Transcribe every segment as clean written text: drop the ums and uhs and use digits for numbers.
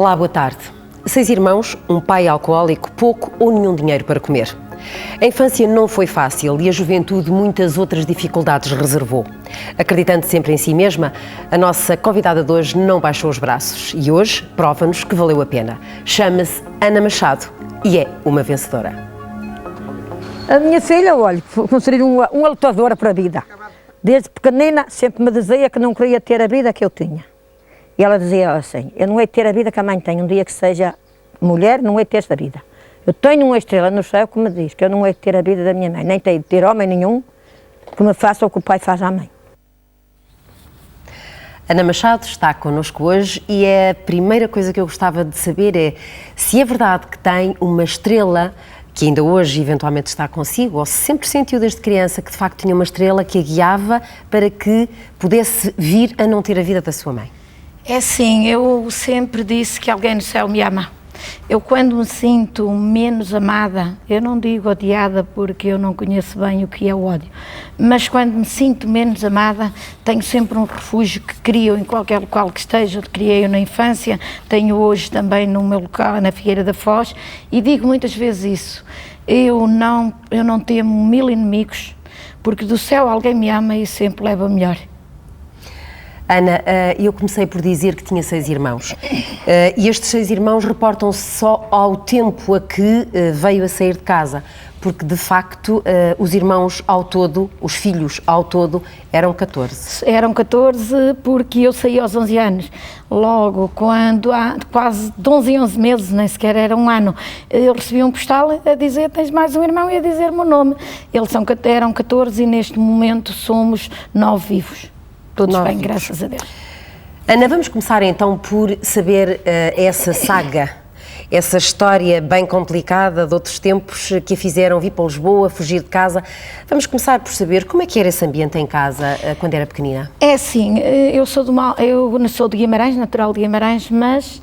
Olá, boa tarde. 6 irmãos, um pai alcoólico, pouco ou nenhum dinheiro para comer. A infância não foi fácil e a juventude muitas outras dificuldades reservou. Acreditando sempre em si mesma, a nossa convidada de hoje não baixou os braços e hoje prova-nos que valeu a pena. Chama-se Ana Machado e é uma vencedora. A minha filha, olha, foi considerada uma lutadora para a vida. Desde pequenina sempre me dizia que não queria ter a vida que eu tinha. E ela dizia assim, eu não hei de ter a vida que a mãe tem, um dia que seja mulher, não hei de ter esta vida. Eu tenho uma estrela no céu que me diz que eu não hei de ter a vida da minha mãe, nem tenho de ter homem nenhum que me faça o que o pai faz à mãe. Ana Machado está connosco hoje e a primeira coisa que eu gostava de saber é se é verdade que tem uma estrela que ainda hoje eventualmente está consigo, ou se sempre sentiu desde criança que de facto tinha uma estrela que a guiava para que pudesse vir a não ter a vida da sua mãe. É assim, eu sempre disse que alguém no céu me ama. Eu quando me sinto menos amada, eu não digo odiada porque eu não conheço bem o que é o ódio, mas quando me sinto menos amada, tenho sempre um refúgio que crio em qualquer local que esteja, criei-o na infância, tenho hoje também no meu local, na Figueira da Foz, e digo muitas vezes isso, eu não temo 1000 inimigos, porque do céu alguém me ama e sempre leva melhor. Ana, eu comecei por dizer que tinha 6 irmãos e estes 6 irmãos reportam-se só ao tempo a que veio a sair de casa, porque de facto os irmãos ao todo, os filhos ao todo, eram 14. Eram 14 porque eu saí aos 11 anos, logo quando há quase de 11 em 11 meses, nem sequer era um ano, eu recebi um postal a dizer tens mais um irmão e a dizer o meu nome. Eram 14 e neste momento somos 9 vivos. Todos bem, graças a Deus. Ana, vamos começar então por saber essa saga, essa história bem complicada de outros tempos que a fizeram vir para Lisboa, fugir de casa. Vamos começar por saber como é que era esse ambiente em casa quando era pequenina. É assim, eu sou de Guimarães, natural de Guimarães, mas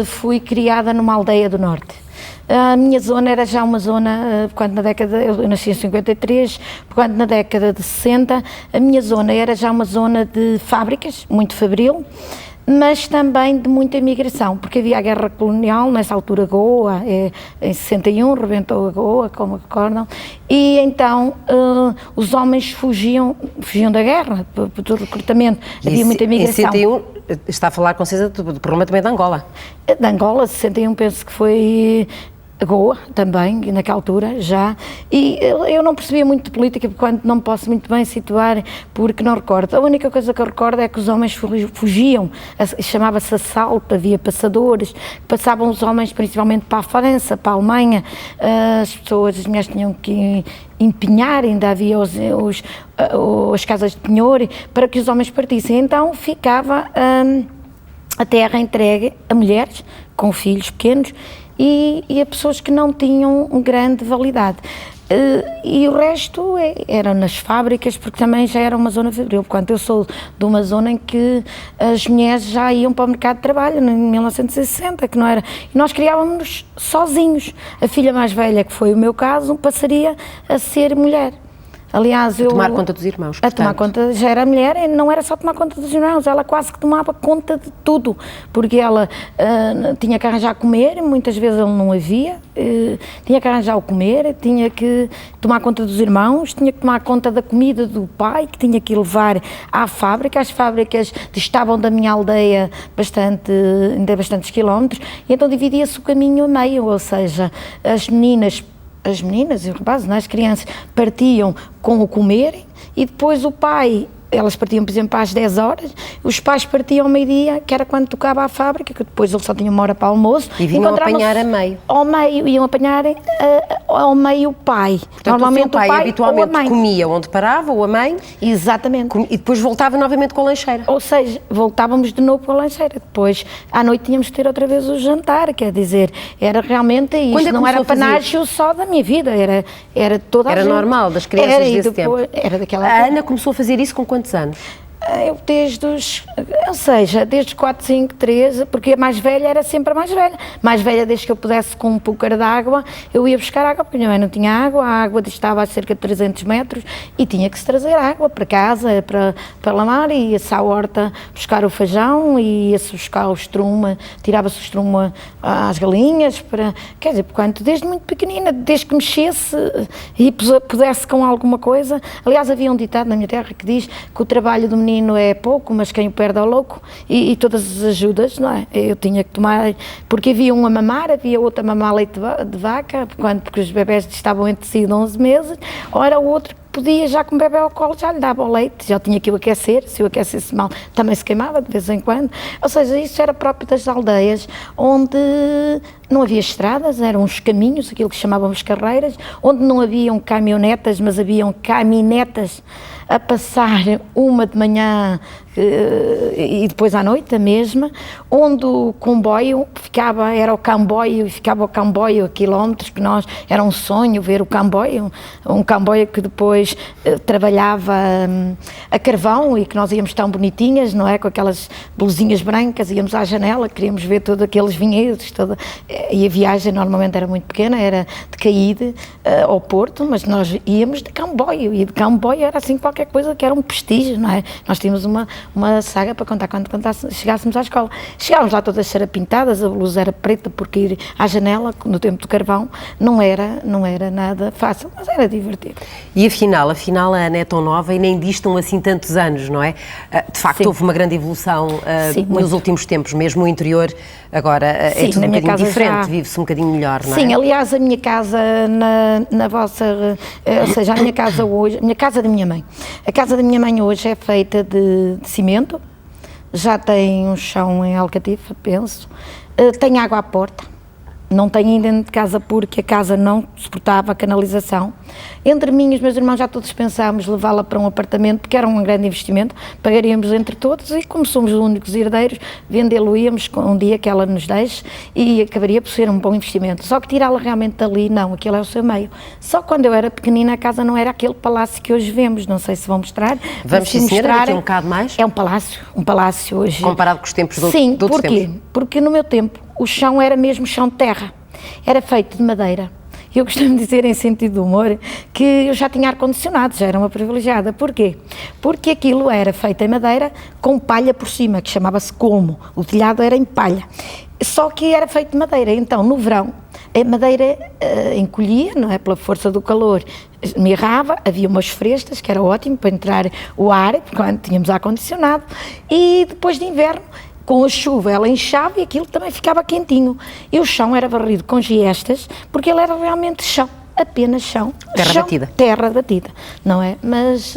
fui criada numa aldeia do Norte. A minha zona era já uma zona, quando na década, eu nasci em 53, quando na década de 60, a minha zona era já uma zona de fábricas, muito fabril, mas também de muita imigração, porque havia a guerra colonial, nessa altura Goa, em 61, rebentou a Goa, como recordam, e então os homens fugiam da guerra, do recrutamento, havia muita imigração. Em 61, está a falar com certeza do problema também de Angola. De Angola, 61 penso que foi Goa também, naquela altura já, e eu não percebia muito de política, porque quando não me posso muito bem situar, porque não recordo. A única coisa que eu recordo é que os homens fugiam, chamava-se assalto, havia passadores, passavam os homens principalmente para a França, para a Alemanha, as mulheres tinham que empenhar, ainda havia as casas de penhor, para que os homens partissem, então ficava a terra entregue a mulheres com filhos pequenos, e a pessoas que não tinham grande validade. E o resto era nas fábricas, porque também já era uma zona fabril, portanto eu sou de uma zona em que as mulheres já iam para o mercado de trabalho, em 1960, que não era, e nós criávamos sozinhos. A filha mais velha, que foi o meu caso, passaria a ser mulher. Aliás, eu... tomar conta dos irmãos, A tomar conta, já era mulher, e não era só tomar conta dos irmãos, ela quase que tomava conta de tudo, porque ela tinha que arranjar comer, muitas vezes ele não havia, tinha que arranjar o comer, tinha que tomar conta dos irmãos, tinha que tomar conta da comida do pai, que tinha que ir levar à fábrica. As fábricas estavam da minha aldeia ainda bastantes quilómetros, e então dividia-se o caminho a meio, ou seja, as meninas e os rapazes, as crianças partiam com o comer e depois o pai, elas partiam, por exemplo, às 10 horas, os pais partiam ao meio-dia, que era quando tocava a fábrica, que depois eles só tinham uma hora para o almoço. E vinham apanhar a meio. Ao meio, iam apanhar ao meio o pai. Portanto, normalmente o pai habitualmente comia onde parava, ou a mãe. Exatamente. E depois voltava novamente com a lancheira. Ou seja, voltávamos de novo com a lancheira. Depois, à noite, tínhamos de ter outra vez o jantar, quer dizer, era realmente isto, não era panágio só da minha vida, era toda a gente. Era normal, das crianças desse tempo. Era daquela A Ana começou a fazer isso com quantos anos? Eu ou seja, desde os 4, 5, 13, porque a mais velha era sempre a mais velha. Mais velha, desde que eu pudesse com um pouco de água, eu ia buscar água, porque minha mãe não tinha água, a água estava a cerca de 300 metros e tinha que se trazer água para casa, para lamar, e ia-se à horta buscar o feijão, e ia-se buscar o estrume, tirava-se o estrume às galinhas, quer dizer, portanto, desde muito pequenina, desde que mexesse e pudesse com alguma coisa. Aliás, havia um ditado na minha terra que diz que o trabalho do menino é pouco, mas quem o perde é o louco, e todas as ajudas, não é? Eu tinha que tomar, porque havia um a mamar, havia outro a mamar leite de vaca, porque os bebés estavam entre si de 11 meses, ou era o outro que podia, já com o bebê ao colo, já lhe dava o leite, já tinha que o aquecer, se o aquecesse mal também se queimava de vez em quando. Ou seja, isso era próprio das aldeias, onde não havia estradas, eram os caminhos, aquilo que chamávamos carreiras, onde não haviam caminhonetas, mas haviam caminetas a passar, uma de manhã e depois à noite a mesma, onde o comboio era o comboio, e ficava o comboio a quilómetros, que era um sonho ver o comboio, um comboio que depois trabalhava a carvão, e que nós íamos tão bonitinhas, não é, com aquelas blusinhas brancas, íamos à janela, queríamos ver todos aqueles vinhedos, e a viagem normalmente era muito pequena, era de Caíde ao Porto, mas nós íamos de comboio, e de comboio era assim qualquer coisa que era um prestígio, não é? Nós tínhamos uma saga para contar quando chegássemos à escola. Chegávamos lá todas pintadas, a blusa era preta, porque ir à janela, no tempo do carvão, não era nada fácil, mas era divertido. E afinal a Ana é tão nova e nem distam assim tantos anos, não é? De facto, houve uma grande evolução nos últimos tempos, mesmo o interior agora é tudo um bocadinho diferente, vive-se um bocadinho melhor, não é? Sim, aliás, a minha casa na vossa, ou seja, a minha casa hoje, a minha casa da minha mãe, a casa da minha mãe hoje é feita de cimento, já tem um chão em alcatifa, penso, tem água à porta, não tem ainda dentro de casa porque a casa não suportava a canalização. Entre mim e os meus irmãos já todos pensámos levá-la para um apartamento, porque era um grande investimento, pagaríamos entre todos, e como somos os únicos herdeiros, vendê-lo-íamos um dia que ela nos deixe, e acabaria por ser um bom investimento. Só que tirá-la realmente dali, não, aquilo é o seu meio. Só quando eu era pequenina a casa não era aquele palácio que hoje vemos, não sei se vão mostrar. Vamos, sim, senhora, daqui um bocado mais. É um palácio hoje. Comparado com os tempos de outros tempos. Sim, porquê? Porque no meu tempo o chão era mesmo chão de terra, era feito de madeira. Eu costumo dizer, em sentido de humor, que eu já tinha ar-condicionado, já era uma privilegiada. Porquê? Porque aquilo era feito em madeira com palha por cima, que chamava-se colmo. O telhado era em palha. Só que era feito de madeira. Então, no verão, a madeira encolhia, não é? Pela força do calor, mirrava, havia umas frestas, que era ótimo para entrar o ar, quando tínhamos ar-condicionado, e depois de inverno, com a chuva ela inchava e aquilo também ficava quentinho. E o chão era varrido com giestas, porque ele era realmente chão, apenas chão. Terra chão, batida. Terra batida, não é? Mas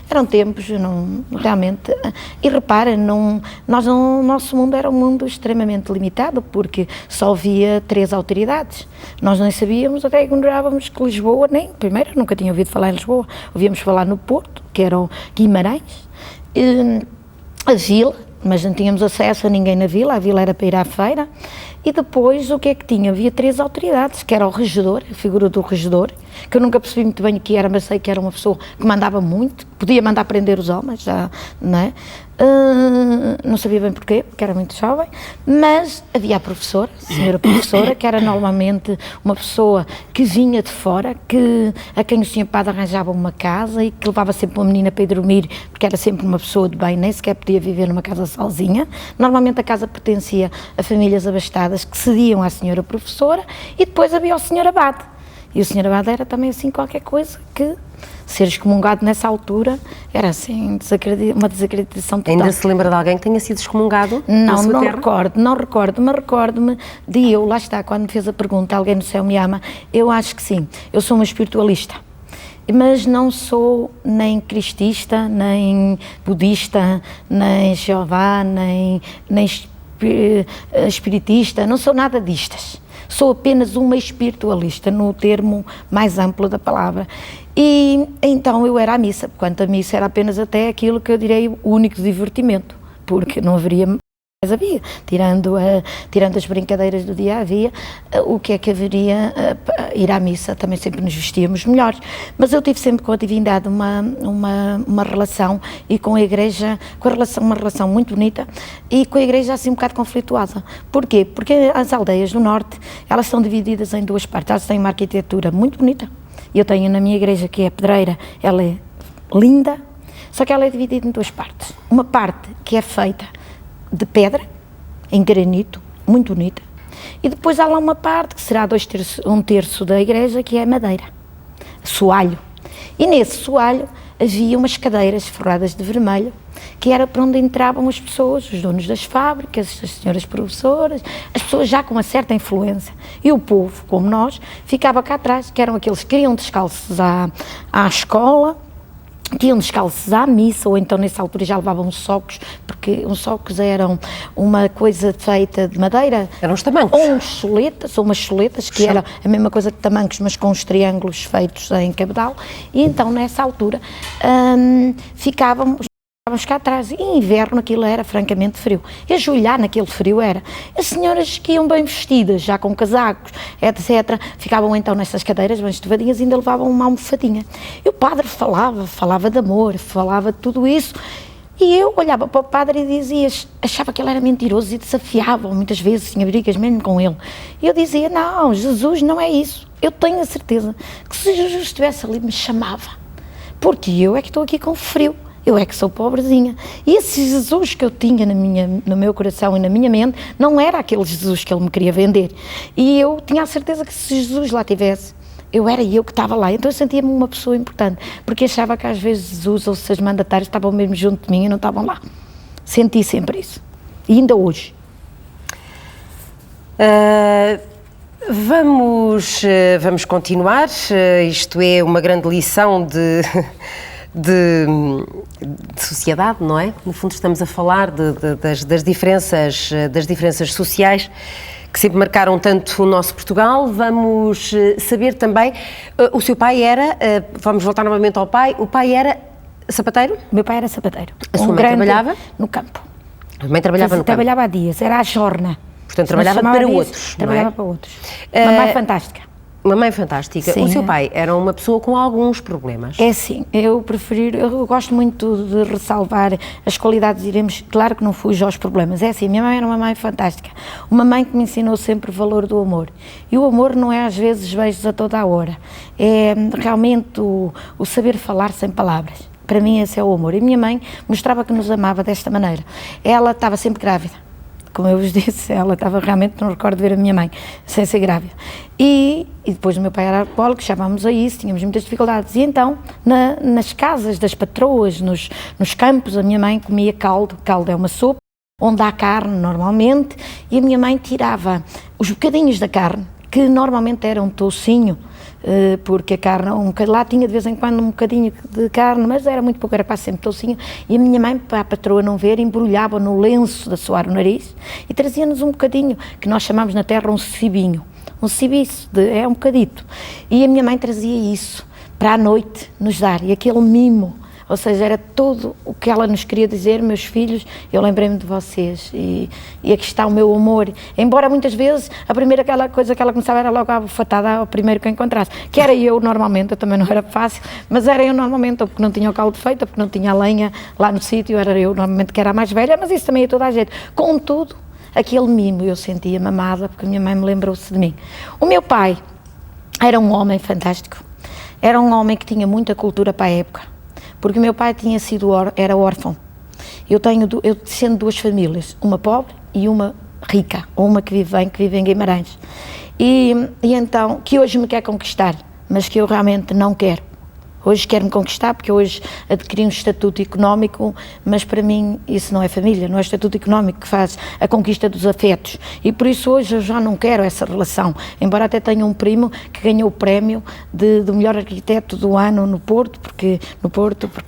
eram tempos, não, realmente, e repara, o nosso mundo era um mundo extremamente limitado, porque só havia 3 autoridades. Nós nem sabíamos, até ignorávamos que Lisboa, primeiro nunca tinha ouvido falar em Lisboa, ouvíamos falar no Porto, que era o Guimarães, a Vila, mas não tínhamos acesso a ninguém na vila, a vila era para ir à feira, e depois o que é que tinha? Havia 3 autoridades, que era o regedor, a figura do regedor, que eu nunca percebi muito bem o que era, mas sei que era uma pessoa que mandava muito, que podia mandar prender os homens, já, não é? Não sabia bem porquê, porque era muito jovem, mas havia a professora, a senhora professora, que era normalmente uma pessoa que vinha de fora, a quem o senhor padre arranjava uma casa e que levava sempre uma menina para ir dormir, porque era sempre uma pessoa de bem, nem sequer podia viver numa casa sozinha. Normalmente a casa pertencia a famílias abastadas que cediam à senhora professora, e depois havia o senhor abade. E o senhor abade era também assim qualquer coisa que, ser excomungado nessa altura, era assim uma desacreditação total. Ainda se lembra de alguém que tenha sido excomungado? Não recordo, mas recordo-me de eu, lá está, quando me fez a pergunta, alguém no céu me ama, eu acho que sim, eu sou uma espiritualista, mas não sou nem cristista, nem budista, nem Jeová, nem espiritista, não sou nada distas. Sou apenas uma espiritualista, no termo mais amplo da palavra. E então eu era à missa, porquanto a missa era apenas até aquilo que eu direi o único divertimento, porque não haveria mais havia, tirando as brincadeiras do dia a dia, o que é que haveria? Ir à missa, também sempre nos vestíamos melhores, mas eu tive sempre com a divindade uma relação, e com a igreja, uma relação muito bonita, e com a igreja assim um bocado conflituosa. Porquê? Porque as aldeias do norte, elas são divididas em duas partes, elas têm uma arquitetura muito bonita. Eu tenho na minha igreja, que é a pedreira, ela é linda, só que ela é dividida em duas partes. Uma parte que é feita de pedra, em granito, muito bonita, e depois há lá uma parte que será um terço da igreja, que é madeira, soalho. E nesse soalho havia umas cadeiras forradas de vermelho, que era para onde entravam as pessoas, os donos das fábricas, as senhoras professoras, as pessoas já com uma certa influência. E o povo, como nós, ficava cá atrás, que eram aqueles que iam descalços à escola, que iam descalços à missa, ou então nessa altura já levavam socos, porque os socos eram uma coisa feita de madeira. Eram os tamancos. Ou umas soletas, que era a mesma coisa que tamancos, mas com os triângulos feitos em cabedal. E então nessa altura ficávamos cá atrás, e em inverno aquilo era francamente frio, e ajoelhar naquele frio era. As senhoras que iam bem vestidas, já com casacos, etc., ficavam então nessas cadeiras bem estuvadinhas e ainda levavam uma almofadinha. E o padre falava de amor, falava de tudo isso, e eu olhava para o padre e dizia, achava que ele era mentiroso e desafiava, muitas vezes tinha brigas mesmo com ele. E eu dizia, não, Jesus não é isso. Eu tenho a certeza que se Jesus estivesse ali me chamava, porque eu é que estou aqui com frio. Eu é que sou pobrezinha. E esse Jesus que eu tinha no meu coração e na minha mente, não era aquele Jesus que ele me queria vender. E eu tinha a certeza que se Jesus lá tivesse, era eu que estava lá. Então eu sentia-me uma pessoa importante, porque achava que às vezes Jesus ou se as mandatárias estavam mesmo junto de mim e não estavam lá. Senti sempre isso. E ainda hoje. Vamos continuar. Isto é uma grande lição de sociedade, não é? No fundo estamos a falar das diferenças sociais que sempre marcaram tanto o nosso Portugal. Vamos saber também, o seu pai era, vamos voltar novamente ao pai, o pai era sapateiro? O meu pai era sapateiro. A sua mãe trabalhava? No campo. A mãe trabalhava no campo? Trabalhava há dias, era a jorna. Portanto, trabalhava para outros, não é? Trabalhava para outros. Uma mãe fantástica. Uma mãe fantástica. Sim. O seu pai era uma pessoa com alguns problemas? É sim, eu gosto muito de ressalvar as qualidades, claro que não fujo aos problemas, é assim, minha mãe era uma mãe fantástica, uma mãe que me ensinou sempre o valor do amor, e o amor não é às vezes beijos a toda a hora, é realmente o saber falar sem palavras, para mim esse é o amor, e minha mãe mostrava que nos amava desta maneira, ela estava sempre grávida. Como eu vos disse, ela estava realmente, não recordo de ver a minha mãe sem ser grávida. E depois o meu pai era alcoólico, chamávamos a isso, tínhamos muitas dificuldades. E então, nas casas das patroas, nos campos, a minha mãe comia caldo. Caldo é uma sopa, onde há carne normalmente, e a minha mãe tirava os bocadinhos da carne, que normalmente era um toucinho, porque a carne, lá tinha de vez em quando um bocadinho de carne, mas era muito pouco, era quase sempre toucinho, e a minha mãe, para a patroa não ver, embrulhava no lenço de assoar o nariz e trazia-nos um bocadinho, que nós chamamos na terra um cibinho, um cibiço, é um bocadito, e a minha mãe trazia isso para a noite nos dar, e aquele mimo, ou seja, era tudo o que ela nos queria dizer, meus filhos, eu lembrei-me de vocês, e aqui está o meu amor, embora muitas vezes a primeira coisa que ela começava era logo a bufatada ao primeiro que encontrasse, que era eu normalmente, eu também não era fácil, mas era eu normalmente, ou porque não tinha o caldo feito, ou porque não tinha a lenha lá no sítio, era eu normalmente que era a mais velha, mas isso também é toda a gente. Contudo, aquele mimo eu sentia-me amada, porque a minha mãe me lembrou-se de mim. O meu pai era um homem fantástico, era um homem que tinha muita cultura para a época, porque o meu pai era órfão. Eu sendo duas famílias, uma pobre e uma rica, ou uma que vive em Guimarães. E então, que hoje me quer conquistar, mas que eu realmente não quero. Hoje quero-me conquistar, porque hoje adquiri um estatuto económico, mas para mim isso não é família, não é o estatuto económico que faz a conquista dos afetos. E por isso hoje eu já não quero essa relação, embora até tenha um primo que ganhou o prémio do melhor arquiteto do ano no Porto, porque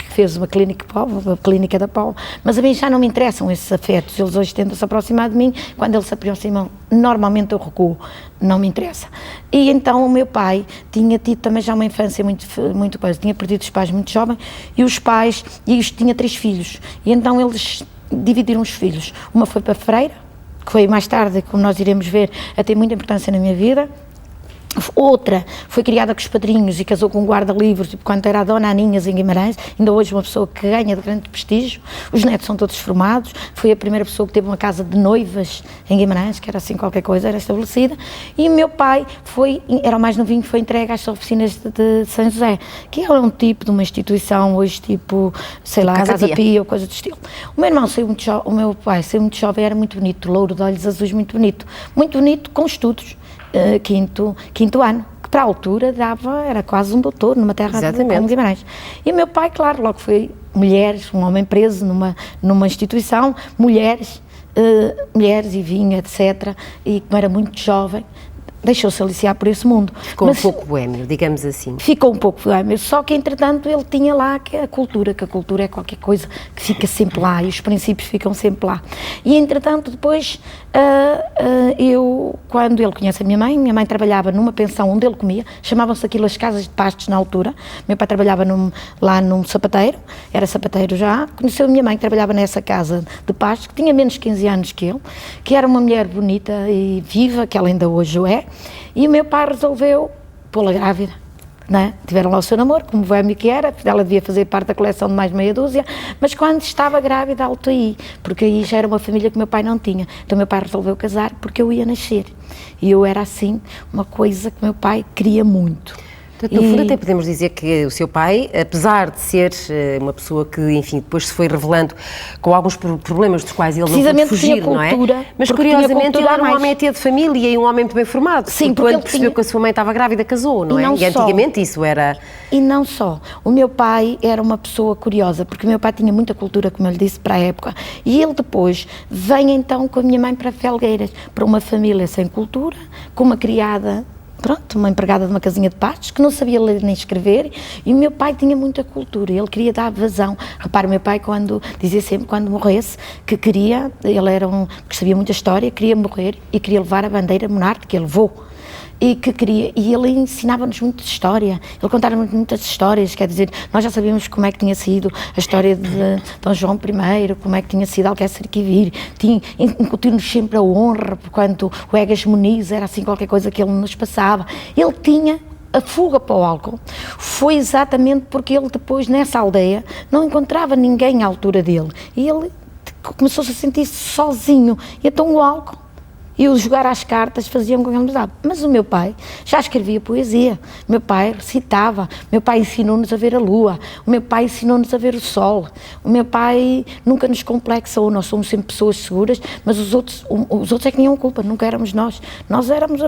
fez uma clínica da Póvoa, mas a mim já não me interessam esses afetos, eles hoje tentam se aproximar de mim, quando eles se aproximam, normalmente eu recuo, não me interessa. E então o meu pai tinha tido também já uma infância muito coisa, tinha perdido os pais muito jovem, e tinha 3 filhos, e então eles dividiram os filhos. Uma foi para Freira, que foi mais tarde, como nós iremos ver, a ter muita importância na minha vida. Outra foi criada com os padrinhos e casou com um guarda-livros, tipo, quando era a Dona Aninhas em Guimarães, ainda hoje uma pessoa que ganha de grande prestígio. Os netos são todos formados, foi a primeira pessoa que teve uma casa de noivas em Guimarães, que era assim qualquer coisa, era estabelecida, e o meu pai era o mais novinho, foi entregue às oficinas de São José, que é um tipo de uma instituição hoje, tipo, sei lá, Casa Pia ou coisa do estilo. O meu irmão saiu muito jovem, o meu pai saiu muito jovem, era muito bonito, louro de olhos azuis, muito bonito com estudos. Quinto ano, que para a altura era quase um doutor numa terra como Guimarães. E o meu pai, claro, logo foi mulheres, um homem preso numa instituição, mulheres e vinho, etc. E como era muito jovem, deixou-se aliciar por esse mundo. Ficou um pouco boémio, digamos assim. Ficou um pouco boémio, só que entretanto ele tinha lá a cultura, que a cultura é qualquer coisa que fica sempre lá e os princípios ficam sempre lá. E entretanto depois, quando ele conhece a minha mãe trabalhava numa pensão onde ele comia, chamavam-se aquilo as casas de pastos na altura, meu pai trabalhava lá num sapateiro, era sapateiro já, conheceu a minha mãe que trabalhava nessa casa de pastos, que tinha menos de 15 anos que ele, que era uma mulher bonita e viva, que ela ainda hoje o é. E o meu pai resolveu pô-la grávida, não é? Tiveram lá o seu namoro, como boémio que era, ela devia fazer parte da coleção de mais meia dúzia, mas quando estava grávida, alto aí, porque aí já era uma família que o meu pai não tinha, então o meu pai resolveu casar porque eu ia nascer, e eu era assim, uma coisa que o meu pai queria muito. Portanto, no fundo, até podemos dizer que o seu pai, apesar de ser uma pessoa que, enfim, depois se foi revelando com alguns problemas dos quais ele não pôde fugir, não é? Mas curiosamente ele era um homem até de família e um homem muito bem formado. Sim, porque quando percebeu que a sua mãe estava grávida, casou, não é? E antigamente isso era... E não só. O meu pai era uma pessoa curiosa, porque o meu pai tinha muita cultura, como eu lhe disse, para a época. E ele depois vem então com a minha mãe para Felgueiras, para uma família sem cultura, com uma criada... uma empregada de uma casinha de pastos, que não sabia ler nem escrever, e o meu pai tinha muita cultura, ele queria dar vazão. Repare, o meu pai dizia sempre, quando morresse, que queria, que sabia muita história, queria morrer e queria levar a bandeira monárquica, que ele levou. E ele ensinava-nos muita história, ele contava-nos muitas histórias, quer dizer, nós já sabíamos como é que tinha sido a história de Dom João I, como é que tinha sido Alquécer Quivir, incutiu-nos sempre a honra, porquanto o Egas Muniz era assim qualquer coisa que ele nos passava. Ele tinha a fuga para o álcool, foi exatamente porque ele depois nessa aldeia não encontrava ninguém à altura dele, e ele começou-se a sentir-se sozinho, e então o álcool e o jogar às cartas faziam com que ele nos dava. Mas o meu pai já escrevia poesia, o meu pai recitava, o meu pai ensinou-nos a ver a lua, o meu pai ensinou-nos a ver o sol, o meu pai nunca nos complexou, nós somos sempre pessoas seguras, mas os outros é que tinham culpa, nunca éramos nós éramos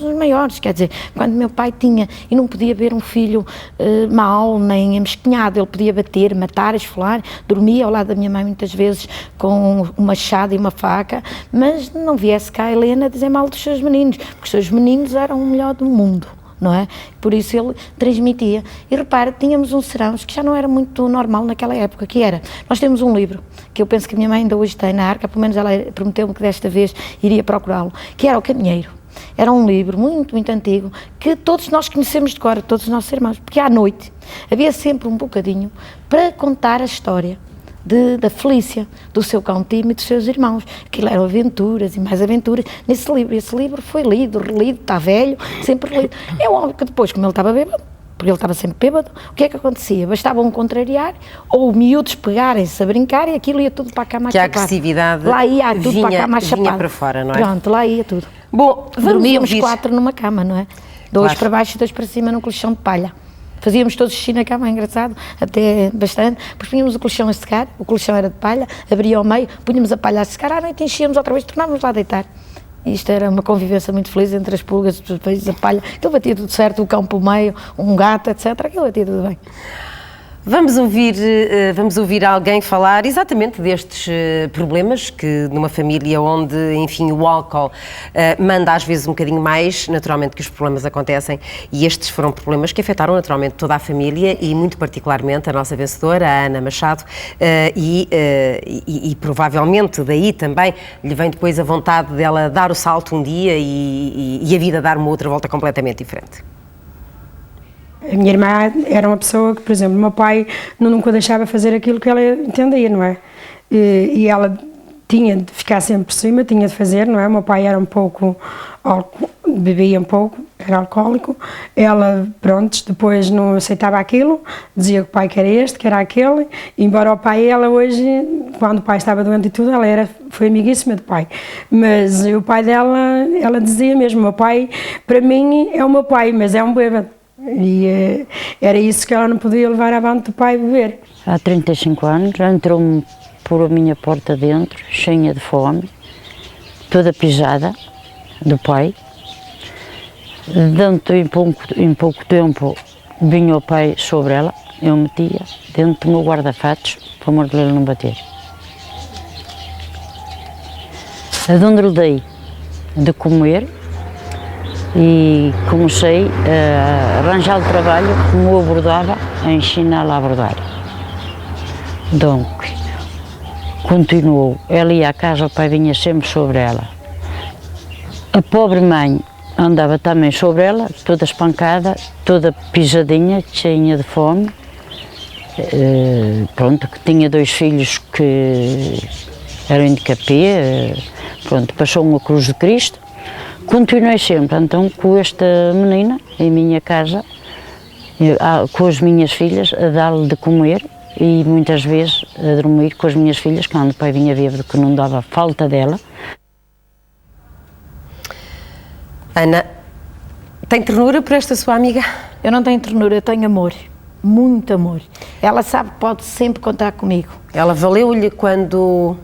os maiores, quer dizer, quando meu pai tinha, e não podia ver um filho mau, nem amesquinhado, ele podia bater, matar, esfolar, dormia ao lado da minha mãe muitas vezes com um machado e uma faca, mas não viesse cá a Helena dizer mal dos seus meninos, porque os seus meninos eram o melhor do mundo, não é? Por isso ele transmitia. E repara, tínhamos um serão que já não era muito normal naquela época, que era, nós temos um livro, que eu penso que a minha mãe ainda hoje tem na arca, pelo menos ela prometeu-me que desta vez iria procurá-lo, que era O Caminheiro. Era um livro muito, muito antigo, que todos nós conhecemos de cor, todos os nossos irmãos, porque à noite havia sempre um bocadinho para contar a história da Felícia, do seu cão Time e dos seus irmãos. Aquilo eram aventuras e mais aventuras nesse livro. Esse livro foi lido, relido, está velho, sempre relido. É óbvio que depois, como ele estava bêbado, porque ele estava sempre bêbado, o que é que acontecia? Bastava um contrariar, ou miúdos pegarem-se a brincar e aquilo ia tudo para a cama chapado. Que a agressividade lá ia tudo para a cama vinha para fora, não é? Pronto, lá ia tudo. Bom, dormíamos 4 numa cama, não é? 2 para baixo e 2 para cima num colchão de palha. Fazíamos todos xixi na cama, é engraçado, até bastante, depois punhamos o colchão a secar, o colchão era de palha, abria ao meio, punhamos a palha a secar, à noite enchíamos outra vez, tornávamos lá a deitar. E isto era uma convivência muito feliz entre as pulgas, os peixes, a palha, aquilo batia tudo certo, o cão pelo meio, um gato, etc, aquilo batia tudo bem. Vamos ouvir alguém falar exatamente destes problemas que numa família onde, enfim, o álcool manda às vezes um bocadinho mais, naturalmente que os problemas acontecem, e estes foram problemas que afetaram naturalmente toda a família e muito particularmente a nossa vencedora, a Ana Machado, e provavelmente daí também lhe vem depois a vontade dela dar o salto um dia e a vida dar uma outra volta completamente diferente. A minha irmã era uma pessoa que, por exemplo, o meu pai nunca deixava fazer aquilo que ela entendia, não é? e ela tinha de ficar sempre por cima, tinha de fazer, não é? O meu pai era um pouco, bebia um pouco, era alcoólico. Ela, pronto, depois não aceitava aquilo, dizia que o pai que era este, que era aquele, embora o pai, ela hoje, quando o pai estava doente e tudo, foi amiguíssima do pai. Mas o pai dela, ela dizia mesmo, o meu pai, para mim, é o meu pai, mas é um bêbado. E era isso que ela não podia levar avante do pai beber. Há 35 anos, entrou-me por a minha porta dentro, cheia de fome, toda pisada do pai. Dentro, em pouco tempo, vinha o pai sobre ela, eu metia dentro do meu guarda-fatos, para o amor dele não bater. De onde lhe dei de comer e comecei a arranjar o trabalho como eu abordava, a ensiná-la a abordar. Donc, continuou, ela ia à casa, o pai vinha sempre sobre ela. A pobre mãe andava também sobre ela, toda espancada, toda pisadinha, cheia de fome. Pronto, que tinha 2 filhos que eram handicapé, pronto, passou uma cruz de Cristo. Continuei sempre, então, com esta menina em minha casa, com as minhas filhas, a dar-lhe de comer. E muitas vezes a dormir com as minhas filhas, quando o pai vinha bêbado, que não dava falta dela. Ana, tem ternura por esta sua amiga? Eu não tenho ternura, eu tenho amor, muito amor. Ela sabe que pode sempre contar comigo. Ela valeu-lhe quando...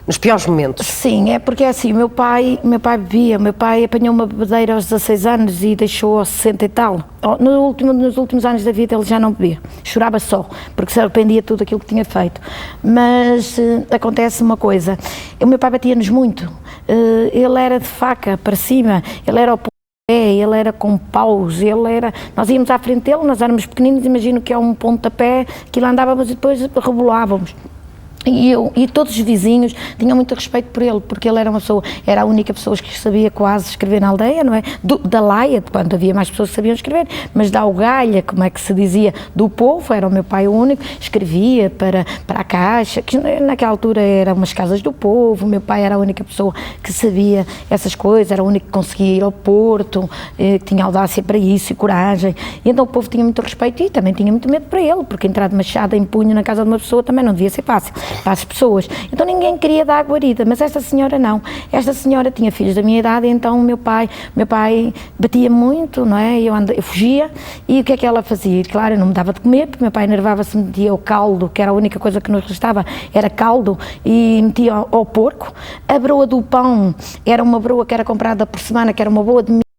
nos piores momentos? Sim, é porque é assim, o meu pai bebia, o meu pai apanhou uma bebedeira aos 16 anos e deixou aos 60 e tal. Nos últimos anos da vida ele já não bebia, chorava só, porque se arrependia de tudo aquilo que tinha feito. Mas acontece uma coisa, o meu pai batia-nos muito, ele era de faca para cima, ele era ao pé, ele era com paus, nós íamos à frente dele, nós éramos pequeninos, imagino que é um pontapé, que lá andávamos e depois rebolávamos. E todos os vizinhos tinham muito respeito por ele, porque ele era era a única pessoa que sabia quase escrever na aldeia, não é? Da laia, quando havia mais pessoas que sabiam escrever, mas da algalha, como é que se dizia, do povo, era o meu pai o único, escrevia para a caixa, que naquela altura eram umas casas do povo, o meu pai era a única pessoa que sabia essas coisas, era o único que conseguia ir ao Porto, que tinha audácia para isso e coragem, e então o povo tinha muito respeito e também tinha muito medo para ele, porque entrar de machado em punho na casa de uma pessoa também não devia ser fácil para as pessoas. Então ninguém queria dar guarida, mas esta senhora não. Esta senhora tinha filhos da minha idade, então o meu pai batia muito, não é? Eu fugia, e o que é que ela fazia? Claro, eu não me dava de comer, porque meu pai enervava-se, metia o caldo, que era a única coisa que nos restava, era caldo, e metia ao porco. A broa do pão era uma broa que era comprada por semana, que era uma broa de